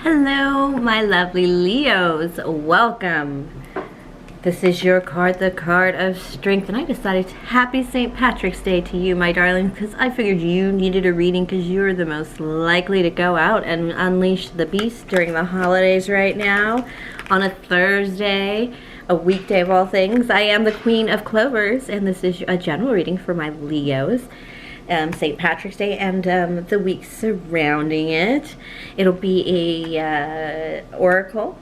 Hello, my lovely Leos. Welcome. This is your card, the card of strength, and I decided happy St. Patrick's Day to you, my darling, because I figured you needed a reading because you're the most likely to go out and unleash the beast during the holidays right now on a Thursday, a weekday of all things. I am the Queen of Clovers, and this is a general reading for my Leos. St. Patrick's Day and the week surrounding it. It'll be a oracle,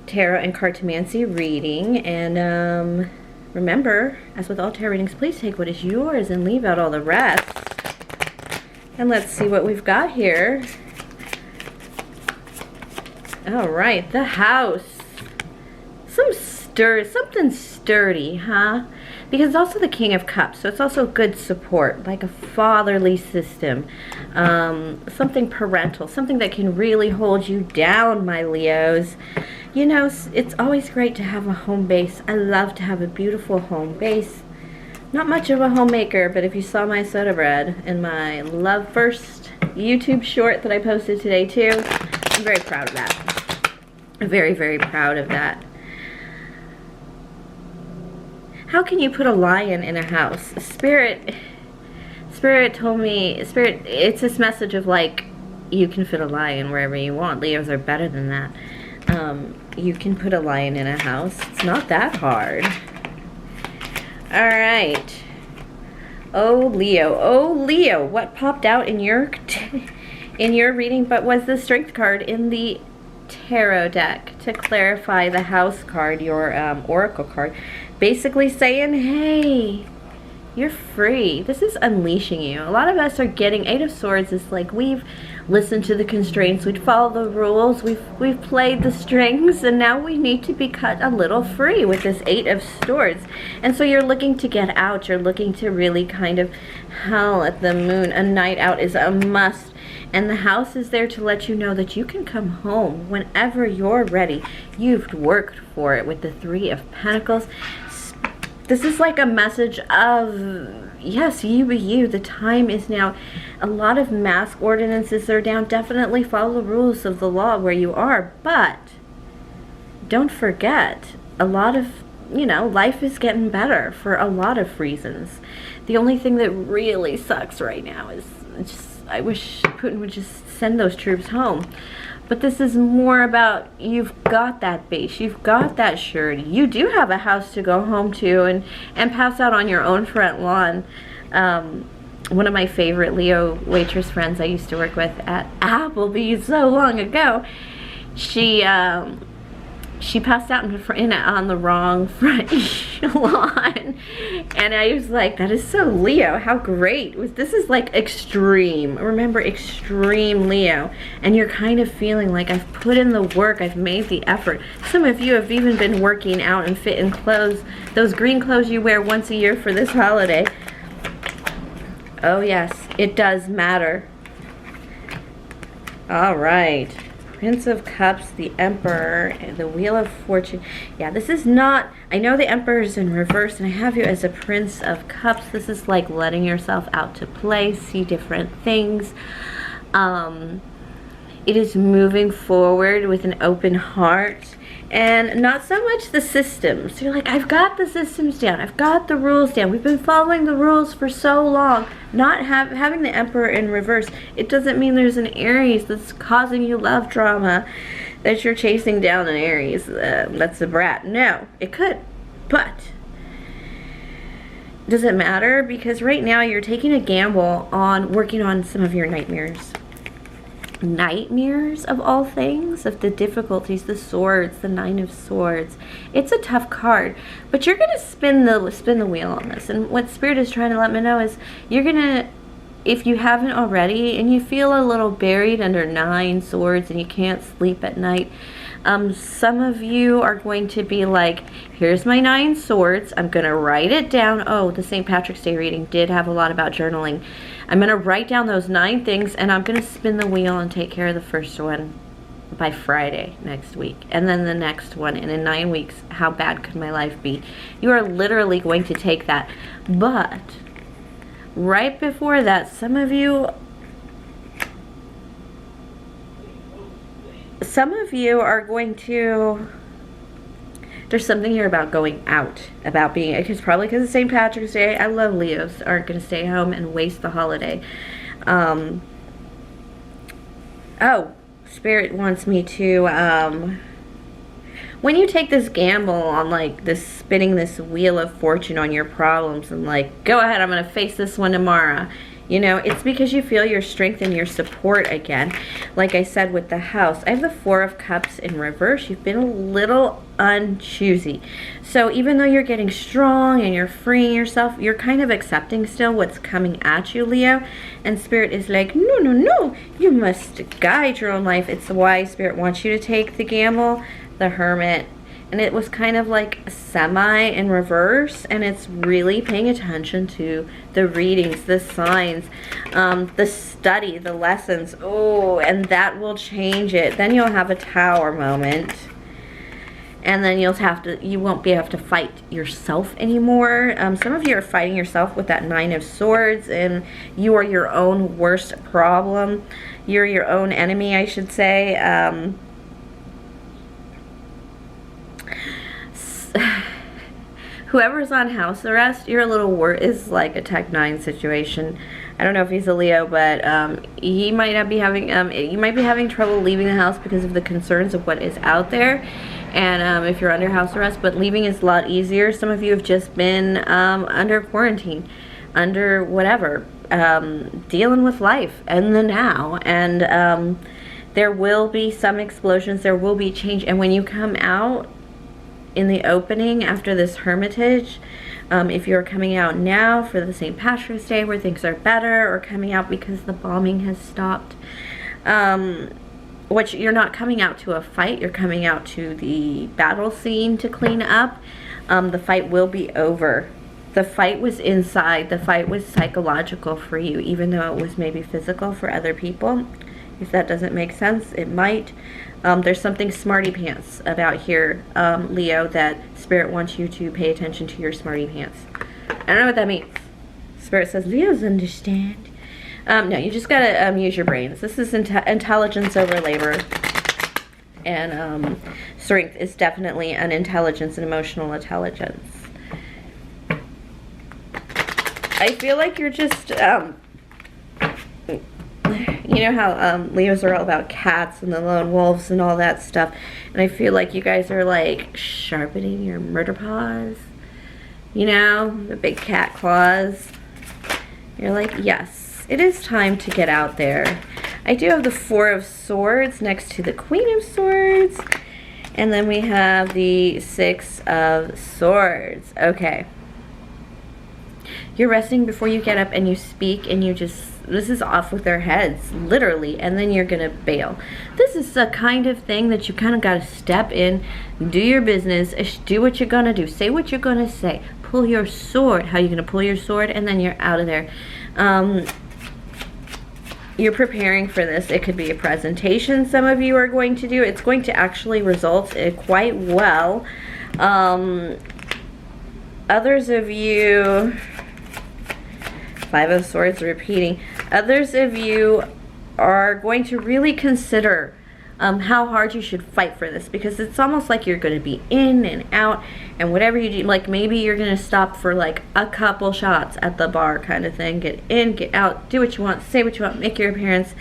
tarot, and cartomancy reading. And remember, as with all tarot readings, please take what is yours and leave out all the rest. And let's see what we've got here. All right, the house. Something sturdy, huh? Because it's also the King of Cups, so it's also good support, like a fatherly system, something parental, something that can really hold you down, my Leos. You know, it's always great to have a home base. I love to have a beautiful home base. Not much of a homemaker, but if you saw my soda bread in my Love First YouTube short that I posted today too, I'm very proud of that. Very, very proud of that. How can you put a lion in a house? Spirit told me, it's this message of like, you can fit a lion wherever you want. Leos are better than that. You can put a lion in a house. It's not that hard. All right. Oh Leo, what popped out in your reading but was the strength card in the tarot deck to clarify the house card, your oracle card. Basically saying, hey, you're free. This is unleashing you. A lot of us are getting, Eight of Swords is like, we've listened to the constraints, we'd follow the rules, we've played the strings, and now we need to be cut a little free with this Eight of Swords. And so you're looking to get out, you're looking to really kind of howl at the moon. A night out is a must. And the house is there to let you know that you can come home whenever you're ready. You've worked for it with the Three of Pentacles. This is like a message of, yes, you be you. The time is now. A lot of mask ordinances are down. Definitely follow the rules of the law where you are. But don't forget, a lot of, life is getting better for a lot of reasons. The only thing that really sucks right now is just, I wish Putin would just send those troops home. But this is more about, you've got that base, you've got that surety. You do have a house to go home to and pass out on your own front lawn. One of my favorite Leo waitress friends I used to work with at Applebee's so long ago, she passed out on the wrong front lawn, and I was like, that is so Leo. How great. This is like extreme. Remember, extreme Leo. And you're kind of feeling like, I've put in the work, I've made the effort. Some of you have even been working out and fit in clothes, those green clothes you wear once a year for this holiday. Oh yes, it does matter. All right. Prince of Cups, the Emperor, and the Wheel of Fortune. Yeah, this is not, I know the Emperor is in reverse, and I have you as a Prince of Cups. This is like letting yourself out to play, see different things. It is moving forward with an open heart, and not so much the systems. You're like, I've got the systems down, I've got the rules down. We've been following the rules for so long. Not having the Emperor in reverse, it doesn't mean there's an Aries that's causing you love drama, that you're chasing down an Aries that's a brat. No, it could, but does it matter? Because right now you're taking a gamble on working on some of your nightmares. Nightmares of all things, of the difficulties, the swords, the Nine of Swords. It's a tough card, but you're gonna spin the wheel on this. And what Spirit is trying to let me know is, you're gonna, if you haven't already and you feel a little buried under Nine Swords and you can't sleep at night, some of you are going to be like, here's my 9 swords, I'm gonna write it down. Oh, the St. Patrick's Day reading did have a lot about journaling. I'm gonna write down those 9 things, and I'm gonna spin the wheel and take care of the first one by Friday next week, and then the next one, and in 9 weeks, how bad could my life be? You are literally going to take that. But right before that, some of you some of you are going to, there's something here about going out, about being, because probably because it's St. Patrick's Day. I love Leos, aren't going to stay home and waste the holiday. Oh, Spirit wants me to, when you take this gamble on like this, spinning this wheel of fortune on your problems and like, go ahead, I'm going to face this one tomorrow. You know, it's because you feel your strength and your support again. Like I said with the house, I have the Four of Cups in reverse. You've been a little unchoosy. So even though you're getting strong and you're freeing yourself, you're kind of accepting still what's coming at you, Leo. And Spirit is like, no, no, no. You must guide your own life. It's why Spirit wants you to take the gamble, the Hermit. And it was kind of like semi in reverse, and it's really paying attention to the readings, the signs, the study, the lessons. Oh, and that will change it. Then you'll have a Tower moment, and then you won't be able to fight yourself anymore. Some of you are fighting yourself with that Nine of Swords, and you are your own worst problem. You're your own enemy, I should say. Whoever's on house arrest, you're a little is like a Tech 9 situation. I don't know if he's a Leo, but he might not be having, you might be having trouble leaving the house because of the concerns of what is out there. And if you're under house arrest, but leaving is a lot easier. Some of you have just been under quarantine, under whatever, dealing with life and the now. And there will be some explosions, there will be change. And when you come out in the opening after this hermitage, if you're coming out now for the St. Patrick's Day where things are better, or coming out because the bombing has stopped, which you're not coming out to a fight, you're coming out to the battle scene to clean up, the fight will be over. The fight was inside, the fight was psychological for you, even though it was maybe physical for other people. If that doesn't make sense, it might. There's something smarty pants about here, Leo, that Spirit wants you to pay attention to your smarty pants. I don't know what that means. Spirit says, Leos understand. No, you just gotta use your brains. This is intelligence over labor. And strength is definitely an intelligence and emotional intelligence. I feel like you're just, you know how Leos are all about cats and the lone wolves and all that stuff, and I feel like you guys are like sharpening your murder paws, you know, the big cat claws. You're like, yes, it is time to get out there. I do have the Four of Swords next to the Queen of Swords, and then we have the Six of Swords. Okay, you're resting before you get up and you speak, and you just, this is off with their heads, literally, and then you're gonna bail. This is the kind of thing that you kind of gotta step in, do your business, do what you're gonna do, say what you're gonna say, pull your sword. How are you gonna pull your sword? And then you're out of there. You're preparing for this. It could be a presentation some of you are going to do. It's going to actually result quite well. Others of you, Five of Swords repeating, others of you are going to really consider how hard you should fight for this, because it's almost like you're going to be in and out, and whatever you do, like maybe you're going to stop for like a couple shots at the bar kind of thing, get in, get out, do what you want, say what you want, make your appearance,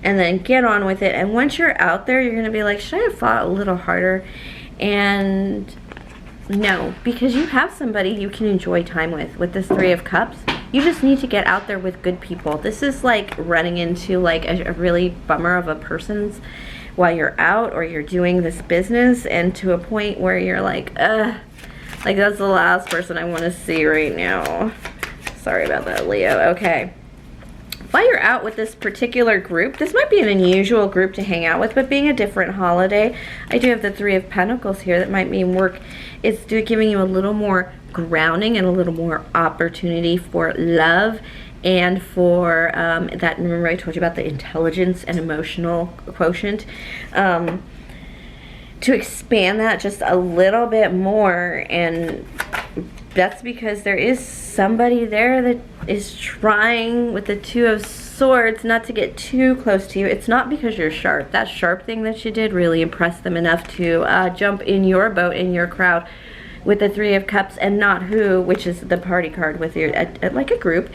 and then get on with it. And once you're out there, you're going to be like, should I have fought a little harder? And no, because you have somebody you can enjoy time with this Three of Cups. You just need to get out there with good people. This is like running into like a really bummer of a person's while you're out or you're doing this business, and to a point where you're like that's the last person I want to see right now. Sorry about that, Leo. Okay. While you're out with this particular group, this might be an unusual group to hang out with, but being a different holiday, I do have the Three of Pentacles here. That might mean work is giving you a little more grounding and a little more opportunity for love, and for that, remember I told you about the intelligence and emotional quotient, to expand that just a little bit more. And that's because there is somebody there that is trying, with the Two of Swords, not to get too close to you. It's not because you're sharp. That sharp thing that you did really impressed them enough to jump in your boat, in your crowd, with the Three of Cups, and not who, which is the party card with your, like a group.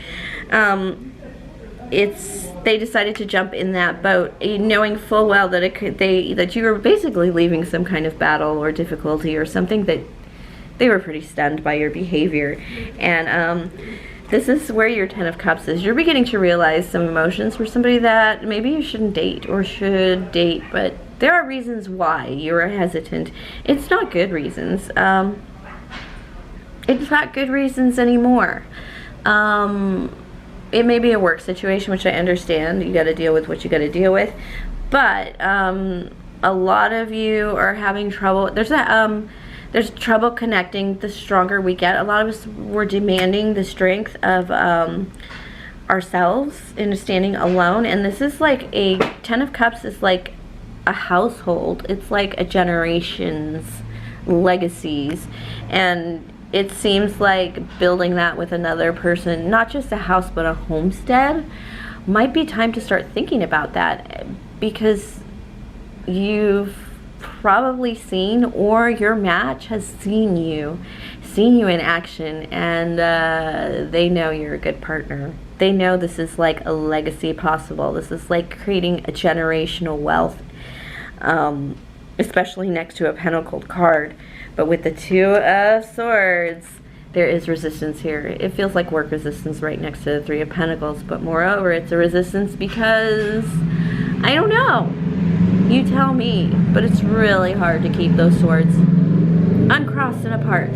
They decided to jump in that boat, knowing full well that that you were basically leaving some kind of battle or difficulty or something, that they were pretty stunned by your behavior. And this is where your Ten of Cups is. You're beginning to realize some emotions for somebody that maybe you shouldn't date or should date, but there are reasons why you're hesitant. It's not good reasons. It's not good reasons anymore. It may be a work situation, which I understand. You got to deal with what you got to deal with. But a lot of you are having trouble. There's trouble connecting the stronger we get. A lot of us were demanding the strength of ourselves in standing alone. And this is like a Ten of Cups is like a household. It's like a generation's legacies. And it seems like building that with another person, not just a house but a homestead, might be time to start thinking about that, because you've probably seen, or your match has seen you in action, and they know you're a good partner. They know this is like a legacy possible. This is like creating a generational wealth, especially next to a pentacled card. But with the Two of Swords, there is resistance here. It feels like work resistance right next to the Three of Pentacles, but moreover, it's a resistance because, I don't know, you tell me, but it's really hard to keep those swords uncrossed and apart.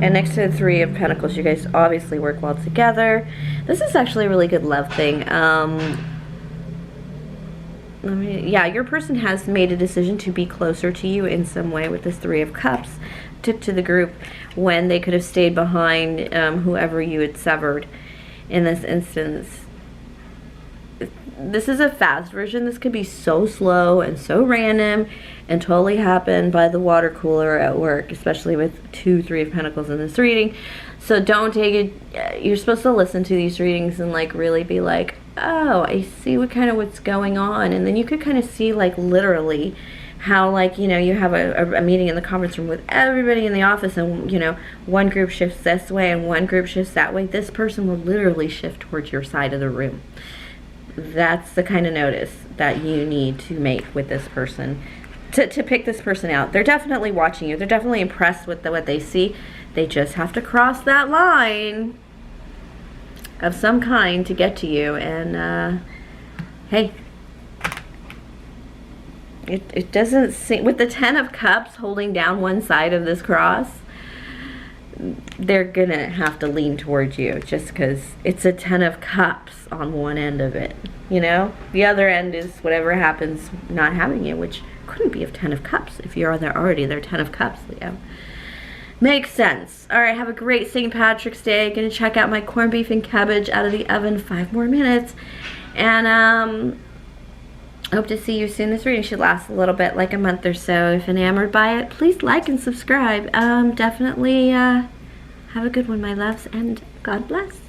And next to the Three of Pentacles, you guys obviously work well together. This is actually a really good love thing. Yeah, your person has made a decision to be closer to you in some way with this Three of Cups. Tip to the group, when they could have stayed behind whoever you had severed in this instance. This is a fast version. This could be so slow and so random and totally happen by the water cooler at work, especially with two Three of Pentacles in this reading. So don't take it, you're supposed to listen to these readings and like really be like, oh, I see what's going on. And then you could kind of see like literally how, like, you know, you have a meeting in the conference room with everybody in the office, and, you know, one group shifts this way and one group shifts that way. This person will literally shift towards your side of the room. That's the kind of notice that you need to make with this person, to pick this person out. They're definitely watching you. They're definitely impressed with what they see. They just have to cross that line of some kind to get to you. And hey, it doesn't seem, with the Ten of Cups holding down one side of this cross, they're gonna have to lean towards you just because it's a Ten of Cups on one end of it, you know? The other end is whatever happens not having you, which couldn't be of Ten of Cups if you're already their Ten of Cups, Leo. Makes sense. All right, have a great St. Patrick's Day. Gonna check out my corned beef and cabbage out of the oven, 5 more minutes. And hope to see you soon. This reading should last a little bit, like a month or so. If enamored by it, please like and subscribe. Definitely have a good one, my loves, and God bless.